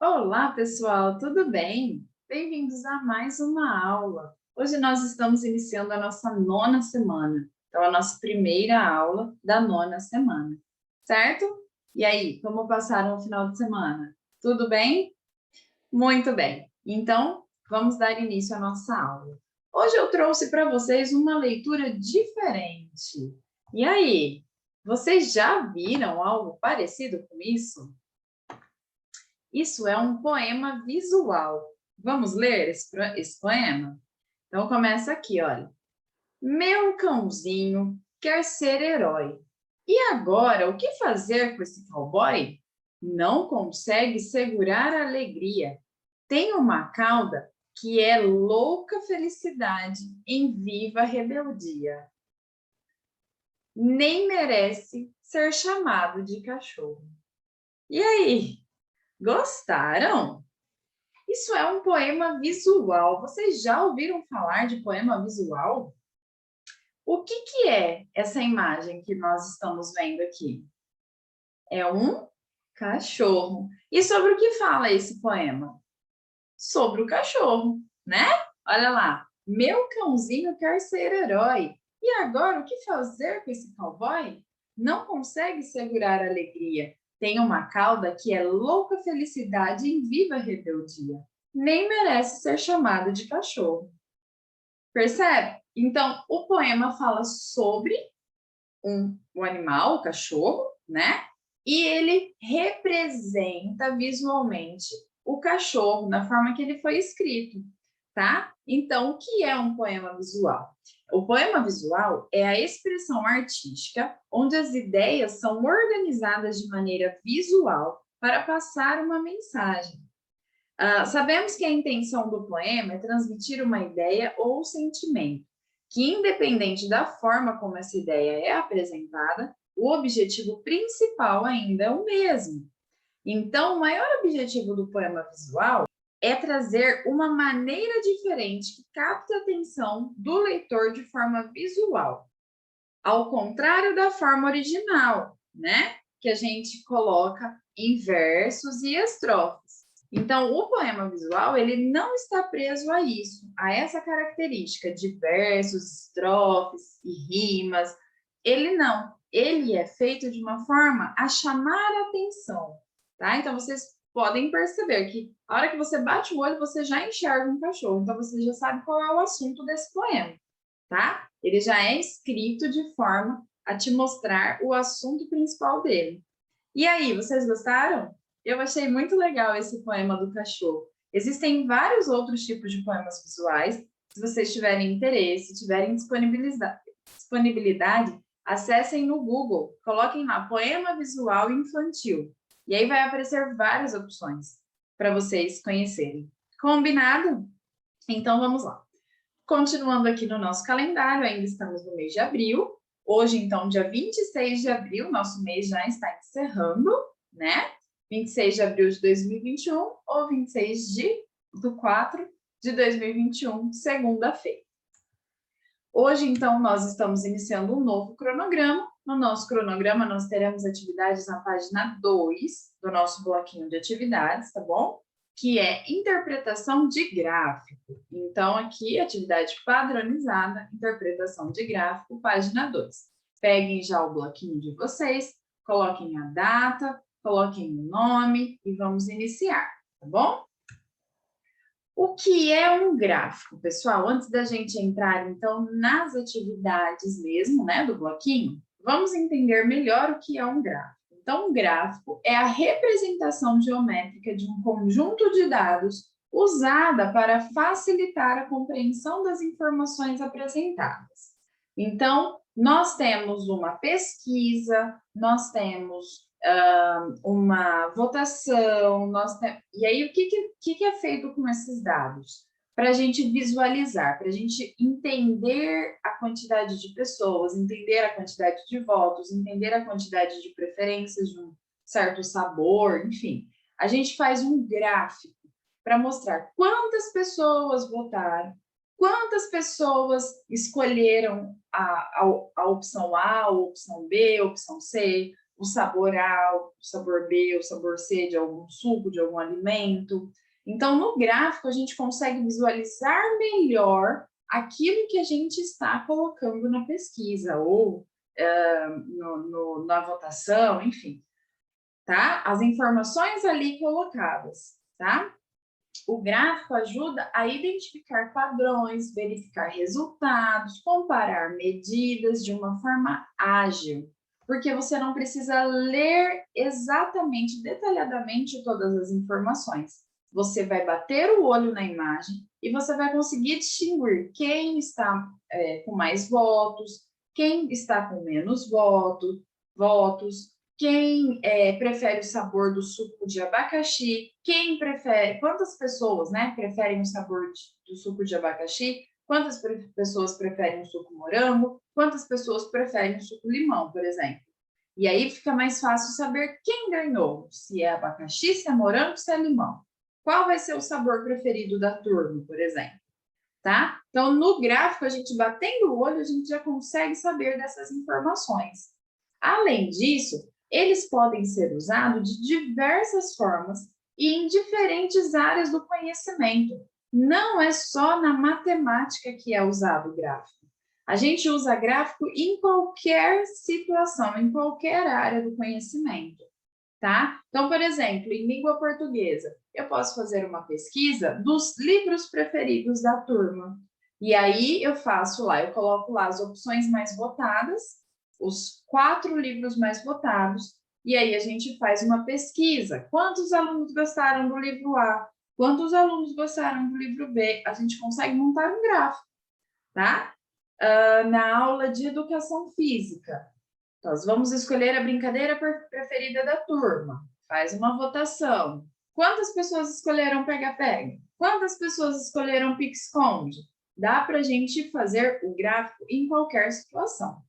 Olá, pessoal, tudo bem? Bem-vindos a mais uma aula. Hoje nós estamos iniciando a nossa nona semana, então a nossa primeira aula da nona semana, certo? E aí, como passaram o final de semana? Tudo bem? Muito bem. Então, vamos dar início à nossa aula. Hoje eu trouxe para vocês uma leitura diferente. E aí, vocês já viram algo parecido com isso? Isso é um poema visual. Vamos ler esse poema? Então começa aqui, olha. Meu cãozinho quer ser herói. E agora, o que fazer com esse cowboy? Não consegue segurar a alegria. Tem uma cauda que é louca felicidade em viva rebeldia. Nem merece ser chamado de cachorro. E aí, gostaram? Isso é um poema visual. Vocês já ouviram falar de poema visual? O que é essa imagem que nós estamos vendo aqui? É um cachorro. E sobre o que fala esse poema? Sobre o cachorro, né? Olha lá. Meu cãozinho quer ser herói. E agora, o que fazer com esse cowboy? Não consegue segurar a alegria. Tem uma cauda que é louca felicidade em viva rebeldia. Nem merece ser chamado de cachorro. Percebe? Então, o poema fala sobre o animal, o cachorro, né? E ele representa visualmente o cachorro na forma que ele foi escrito, tá? Então, o que é um poema visual? O poema visual é a expressão artística onde as ideias são organizadas de maneira visual para passar uma mensagem. Sabemos que a intenção do poema é transmitir uma ideia ou sentimento, que independente da forma como essa ideia é apresentada, o objetivo principal ainda é o mesmo. Então, o maior objetivo do poema visual é trazer uma maneira diferente que capte a atenção do leitor de forma visual, ao contrário da forma original, né? Que a gente coloca em versos e estrofes. Então, o poema visual, ele não está preso a isso, a essa característica de versos, estrofes e rimas. Ele não. Ele é feito de uma forma a chamar a atenção, tá? Então, vocês podem perceber que a hora que você bate o olho, você já enxerga um cachorro. Então, você já sabe qual é o assunto desse poema, tá? Ele já é escrito de forma a te mostrar o assunto principal dele. E aí, vocês gostaram? Eu achei muito legal esse poema do cachorro. Existem vários outros tipos de poemas visuais. Se vocês tiverem interesse, tiverem disponibilidade, acessem no Google, coloquem lá poema visual infantil. E aí vai aparecer várias opções para vocês conhecerem. Combinado? Então vamos lá. Continuando aqui no nosso calendário, ainda estamos no mês de abril. Hoje, então, dia 26 de abril, nosso mês já está encerrando, né? 26 de abril de 2021 ou 26 do 4 de 2021, segunda-feira. Hoje, então, nós estamos iniciando um novo cronograma. No nosso cronograma, nós teremos atividades na página 2 do nosso bloquinho de atividades, tá bom? Que é interpretação de gráfico. Então, aqui, atividade padronizada, interpretação de gráfico, página 2. Peguem já o bloquinho de vocês, coloquem a data, coloquem o nome e vamos iniciar, tá bom? O que é um gráfico, pessoal? Antes da gente entrar, então, nas atividades mesmo, né, do bloquinho, vamos entender melhor o que é um gráfico. Então, um gráfico é a representação geométrica de um conjunto de dados usada para facilitar a compreensão das informações apresentadas. Então, nós temos uma pesquisa, nós temos uma votação, e aí o que é feito com esses dados? Para a gente visualizar, para a gente entender a quantidade de pessoas, entender a quantidade de votos, entender a quantidade de preferências de um certo sabor, enfim. A gente faz um gráfico para mostrar quantas pessoas votaram, quantas pessoas escolheram a opção A, a opção B, a opção C, o sabor A, o sabor B, o sabor C de algum suco, de algum alimento. Então, no gráfico, a gente consegue visualizar melhor aquilo que a gente está colocando na pesquisa ou na votação, enfim, tá? As informações ali colocadas, tá? O gráfico ajuda a identificar padrões, verificar resultados, comparar medidas de uma forma ágil, porque você não precisa ler exatamente, detalhadamente todas as informações. Você vai bater o olho na imagem e você vai conseguir distinguir quem está com mais votos, quem está com menos votos, quem prefere o sabor do suco de abacaxi, quem prefere, quantas pessoas, né, preferem o sabor do suco de abacaxi, quantas pessoas preferem o suco morango, quantas pessoas preferem o suco limão, por exemplo. E aí fica mais fácil saber quem ganhou, se é abacaxi, se é morango, se é limão. Qual vai ser o sabor preferido da turma, por exemplo, tá? Então, no gráfico, a gente batendo o olho, a gente já consegue saber dessas informações. Além disso, eles podem ser usados de diversas formas e em diferentes áreas do conhecimento. Não é só na matemática que é usado o gráfico. A gente usa gráfico em qualquer situação, em qualquer área do conhecimento, tá? Então, por exemplo, em língua portuguesa, eu posso fazer uma pesquisa dos livros preferidos da turma. E aí eu faço lá, eu coloco lá as opções mais votadas, os 4 livros mais votados, e aí a gente faz uma pesquisa. Quantos alunos gostaram do livro A? Quantos alunos gostaram do livro B? A gente consegue montar um gráfico, tá? Na aula de educação física, nós vamos escolher a brincadeira preferida da turma. Faz uma votação. Quantas pessoas escolheram pega-pega? Quantas pessoas escolheram pique-esconde? Dá para a gente fazer o gráfico em qualquer situação,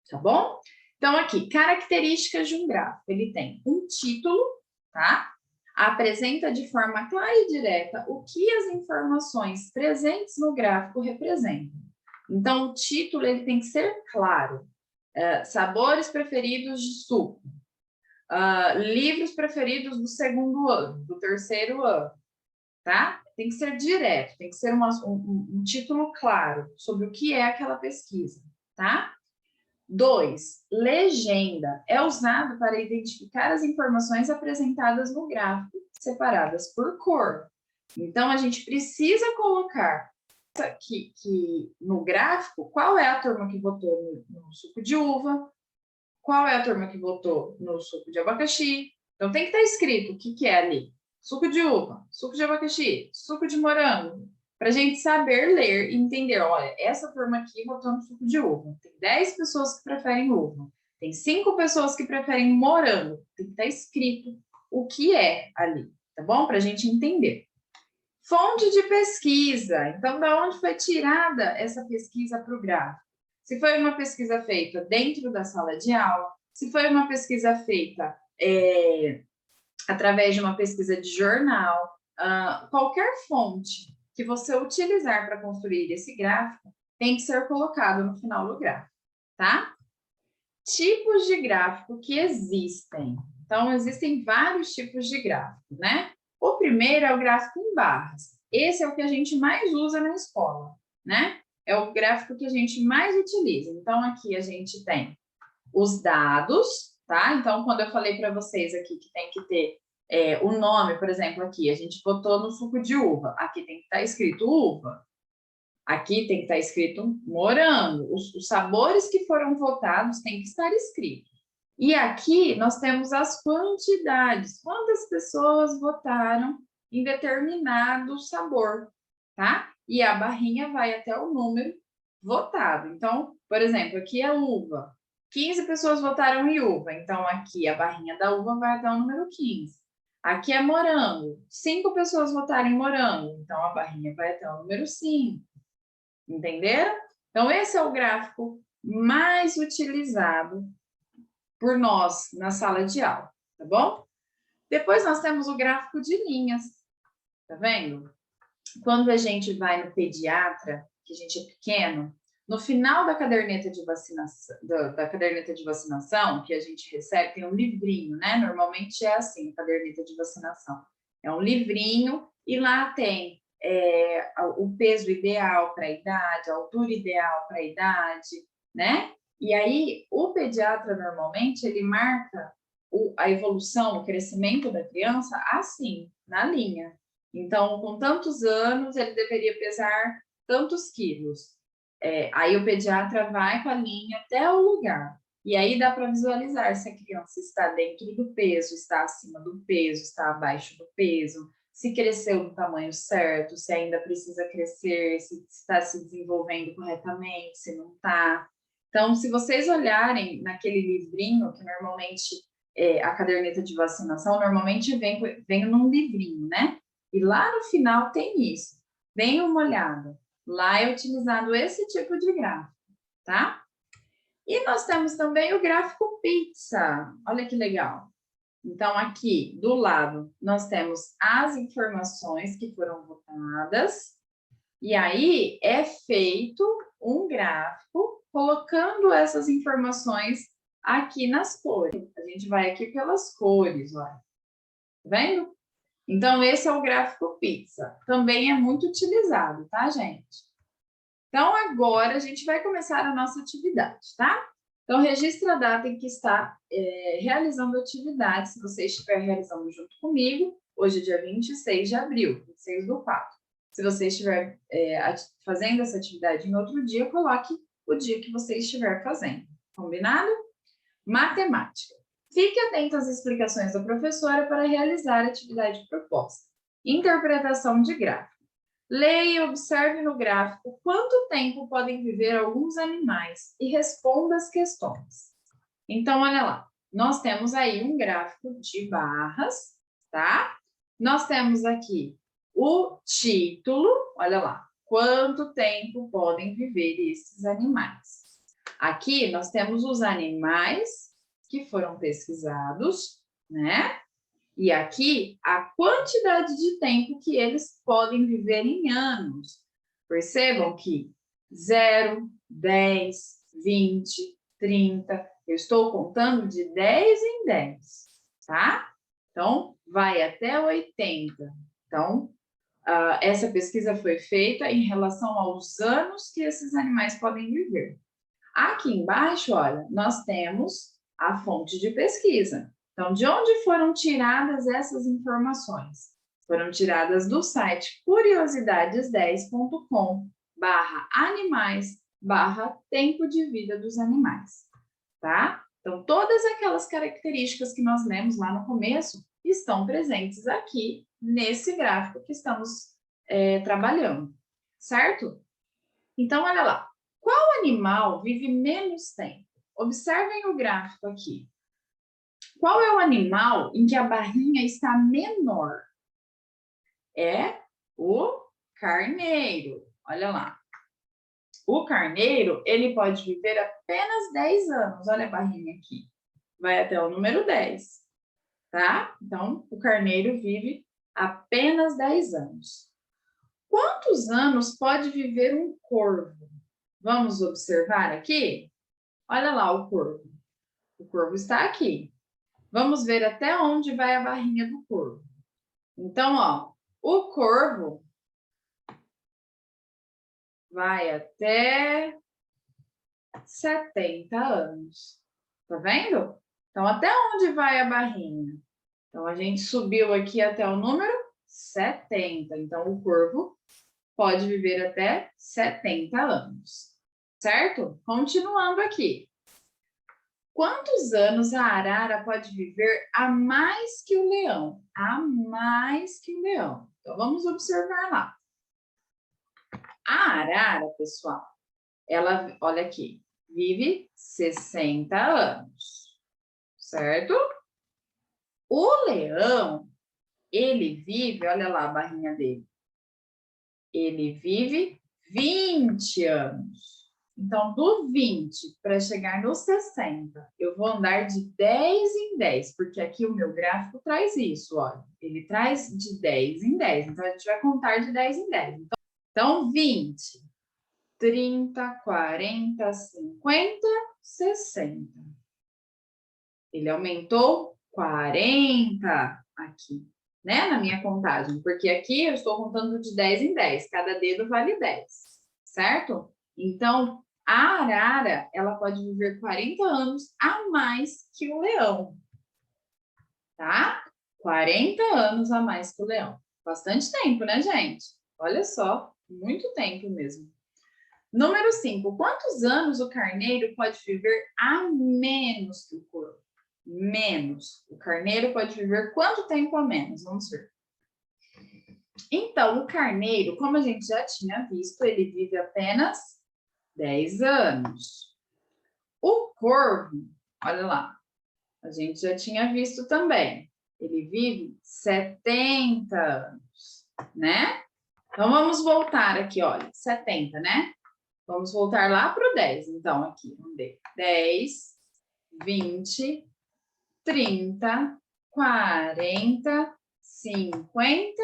tá bom? Então, aqui, características de um gráfico. Ele tem um título, tá? Apresenta de forma clara e direta o que as informações presentes no gráfico representam. Então, o título ele tem que ser claro. Sabores preferidos de suco. Livros preferidos do segundo ano, do terceiro ano, tá? Tem que ser direto, tem que ser um título claro sobre o que é aquela pesquisa, tá? 2, legenda. É usado para identificar as informações apresentadas no gráfico, separadas por cor. Então, a gente precisa colocar que no gráfico, qual é a turma que votou no suco de uva, qual é a turma que votou no suco de abacaxi. Então, tem que estar escrito o que é ali. Suco de uva, suco de abacaxi, suco de morango, para a gente saber ler e entender, olha, essa turma aqui votou no suco de uva. Tem 10 pessoas que preferem uva. Tem 5 pessoas que preferem morango. Tem que estar escrito o que é ali, tá bom? Para a gente entender. Fonte de pesquisa. Então, da onde foi tirada essa pesquisa para o gráfico? Se foi uma pesquisa feita dentro da sala de aula, se foi uma pesquisa feita através de uma pesquisa de jornal, qualquer fonte que você utilizar para construir esse gráfico tem que ser colocado no final do gráfico, tá? Tipos de gráfico que existem. Então, existem vários tipos de gráfico, né? O primeiro é o gráfico em barras. Esse é o que a gente mais usa na escola, né? É o gráfico que a gente mais utiliza. Então, aqui a gente tem os dados, tá? Então, quando eu falei para vocês aqui que tem que ter o nome, por exemplo, aqui, a gente botou no suco de uva. Aqui tem que estar escrito uva. Aqui tem que estar escrito morango. Os sabores que foram votados têm que estar escritos. E aqui nós temos as quantidades. Quantas pessoas votaram em determinado sabor, tá? E a barrinha vai até o número votado. Então, por exemplo, aqui é uva. 15 pessoas votaram em uva. Então, aqui a barrinha da uva vai até o número 15. Aqui é morango. 5 pessoas votaram em morango. Então, a barrinha vai até o número 5. Entenderam? Então, esse é o gráfico mais utilizado por nós na sala de aula, tá bom? Depois nós temos o gráfico de linhas, tá vendo? Quando a gente vai no pediatra, que a gente é pequeno, No final da caderneta de vacinação, da caderneta de vacinação que a gente recebe, tem um livrinho, né? Normalmente é assim, a caderneta de vacinação. É um livrinho e lá tem o peso ideal para a idade, a altura ideal para a idade, né? E aí, o pediatra, normalmente, ele marca a evolução, o crescimento da criança assim, na linha. Então, com tantos anos, ele deveria pesar tantos quilos. Aí o pediatra vai com a linha até o lugar. E aí dá para visualizar se a criança está dentro do peso, está acima do peso, está abaixo do peso, se cresceu no tamanho certo, se ainda precisa crescer, se está se desenvolvendo corretamente, se não está. Então, se vocês olharem naquele livrinho, que normalmente a caderneta de vacinação, normalmente vem num livrinho, né? E lá no final tem isso. Deem uma olhada. Lá é utilizado esse tipo de gráfico, tá? E nós temos também o gráfico pizza. Olha que legal. Então, aqui do lado, nós temos as informações que foram votadas. E aí, é feito um gráfico colocando essas informações aqui nas cores. A gente vai aqui pelas cores, olha. Tá vendo? Então, esse é o gráfico pizza. Também é muito utilizado, tá, gente? Então, agora a gente vai começar a nossa atividade, tá? Então, registre a data em que está realizando a atividade, se você estiver realizando junto comigo, hoje é dia 26 de abril, 26/4. Se você estiver fazendo essa atividade em outro dia, coloque o dia que você estiver fazendo, combinado? Matemática. Fique atento às explicações da professora para realizar a atividade proposta. Interpretação de gráfico. Leia e observe no gráfico quanto tempo podem viver alguns animais e responda as questões. Então, olha lá, nós temos aí um gráfico de barras, tá? Nós temos aqui o título, olha lá, quanto tempo podem viver esses animais. Aqui nós temos os animais que foram pesquisados, né? E aqui, a quantidade de tempo que eles podem viver em anos. Percebam que 0, 10, 20, 30, eu estou contando de 10 em 10, tá? Então, vai até 80. Então, essa pesquisa foi feita em relação aos anos que esses animais podem viver. Aqui embaixo, olha, nós temos a fonte de pesquisa. Então, de onde foram tiradas essas informações? Foram tiradas do site curiosidades10.com/animais/tempo de vida dos animais, tá? Então, todas aquelas características que nós lemos lá no começo estão presentes aqui nesse gráfico que estamos trabalhando, certo? Então, olha lá. Qual animal vive menos tempo? Observem o gráfico aqui. Qual é o animal em que a barrinha está menor? É o carneiro. Olha lá. O carneiro, ele pode viver apenas 10 anos. Olha a barrinha aqui. Vai até o número 10, tá? Então, o carneiro vive apenas 10 anos. Quantos anos pode viver um corvo? Vamos observar aqui? Olha lá o corvo. O corvo está aqui. Vamos ver até onde vai a barrinha do corvo. Então, ó, o corvo vai até 70 anos. Tá vendo? Então, até onde vai a barrinha? Então, a gente subiu aqui até o número 70. Então, o corvo pode viver até 70 anos. Certo? Continuando aqui. Quantos anos a arara pode viver a mais que o leão? A mais que o leão. Então, vamos observar lá. A arara, pessoal, ela, olha aqui, vive 60 anos, certo? O leão, ele vive, olha lá a barrinha dele, ele vive 20 anos. Então, do 20 para chegar no 60, eu vou andar de 10 em 10, porque aqui o meu gráfico traz isso, olha. Ele traz de 10 em 10, então a gente vai contar de 10 em 10. Então 20, 30, 40, 50, 60. Ele aumentou 40 aqui, né? Na minha contagem, porque aqui eu estou contando de 10 em 10, cada dedo vale 10, certo? Então, a arara, ela pode viver 40 anos a mais que o leão, tá? 40 anos a mais que o leão. Bastante tempo, né, gente? Olha só, muito tempo mesmo. Número 5. Quantos anos o carneiro pode viver a menos que o corvo? Menos. O carneiro pode viver quanto tempo a menos? Vamos ver. Então, o carneiro, como a gente já tinha visto, ele vive apenas 10 anos. O corvo, olha lá, a gente já tinha visto também. Ele vive 70 anos, né? Então, vamos voltar aqui, olha, 70, né? Vamos voltar lá para o 10. Então, aqui, vamos ver. 10, 20, 30, 40, 50,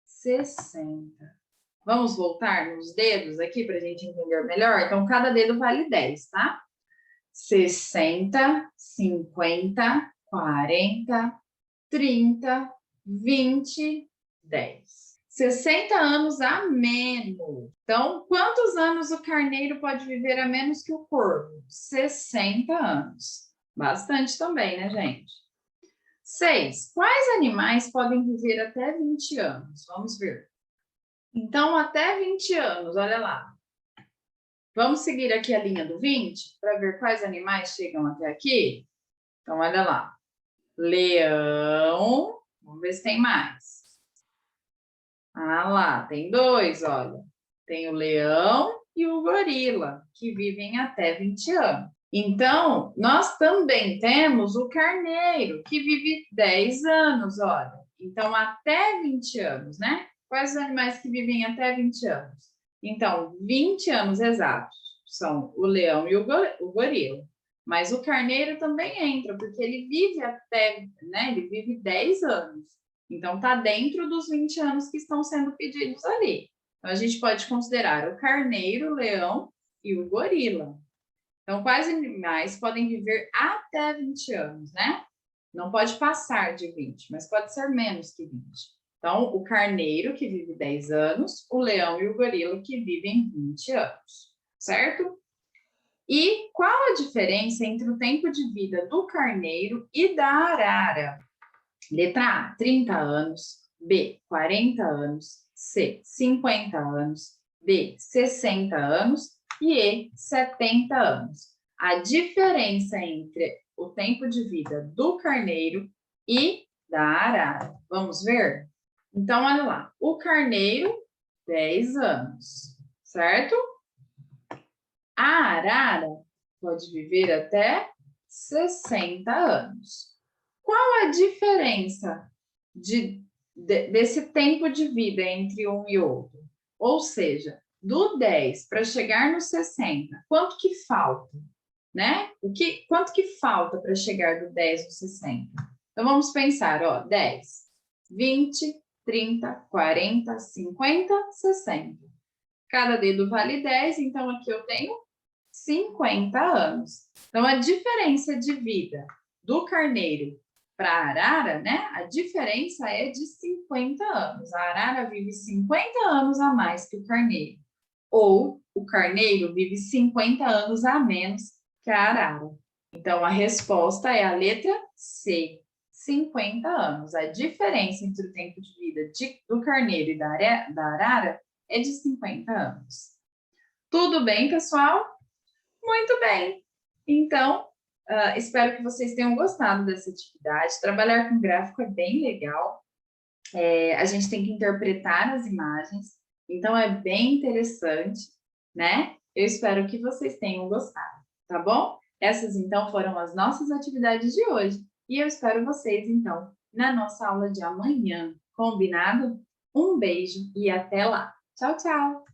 60. Vamos voltar nos dedos aqui para a gente entender melhor? Então, cada dedo vale 10, tá? 60, 50, 40, 30, 20, 10. 60 anos a menos. Então, quantos anos o carneiro pode viver a menos que o corvo? 60 anos. Bastante também, né, gente? 6. Quais animais podem viver até 20 anos? Vamos ver. Então, até 20 anos, olha lá. Vamos seguir aqui a linha do 20 para ver quais animais chegam até aqui? Então, olha lá. Leão. Vamos ver se tem mais. Ah lá, tem 2, olha. Tem o leão e o gorila, que vivem até 20 anos. Então, nós também temos o carneiro, que vive 10 anos, olha. Então, até 20 anos, né? Quais os animais que vivem até 20 anos? Então, 20 anos exatos são o leão e o gorila. Mas o carneiro também entra, porque ele vive até, né? Ele vive 10 anos. Então, está dentro dos 20 anos que estão sendo pedidos ali. Então, a gente pode considerar o carneiro, o leão e o gorila. Então, quais animais podem viver até 20 anos, né? Não pode passar de 20, mas pode ser menos que 20. Então, o carneiro, que vive 10 anos, o leão e o gorila, que vivem 20 anos, certo? E qual a diferença entre o tempo de vida do carneiro e da arara? Letra A, 30 anos. B, 40 anos. C, 50 anos. D, 60 anos. E E, 70 anos. A diferença entre o tempo de vida do carneiro e da arara. Vamos ver? Então, olha lá. O carneiro, 10 anos, certo? A arara pode viver até 60 anos. Qual a diferença desse tempo de vida entre um e outro? Ou seja, do 10 para chegar no 60, quanto que falta? Né? Quanto que falta para chegar do 10 ao 60? Então, vamos pensar, ó, 10, 20, 30, 40, 50, 60. Cada dedo vale 10, então aqui eu tenho 50 anos. Então, a diferença de vida do carneiro para a arara, né? A diferença é de 50 anos. A arara vive 50 anos a mais que o carneiro. Ou o carneiro vive 50 anos a menos que a arara. Então, a resposta é a letra C, 50 anos. A diferença entre o tempo de vida do carneiro e da arara é de 50 anos. Tudo bem, pessoal? Muito bem. Então, espero que vocês tenham gostado dessa atividade. Trabalhar com gráfico é bem legal. A gente tem que interpretar as imagens, então é bem interessante, né? Eu espero que vocês tenham gostado, tá bom? Essas, então, foram as nossas atividades de hoje. E eu espero vocês, então, na nossa aula de amanhã. Combinado? Um beijo e até lá. Tchau, tchau!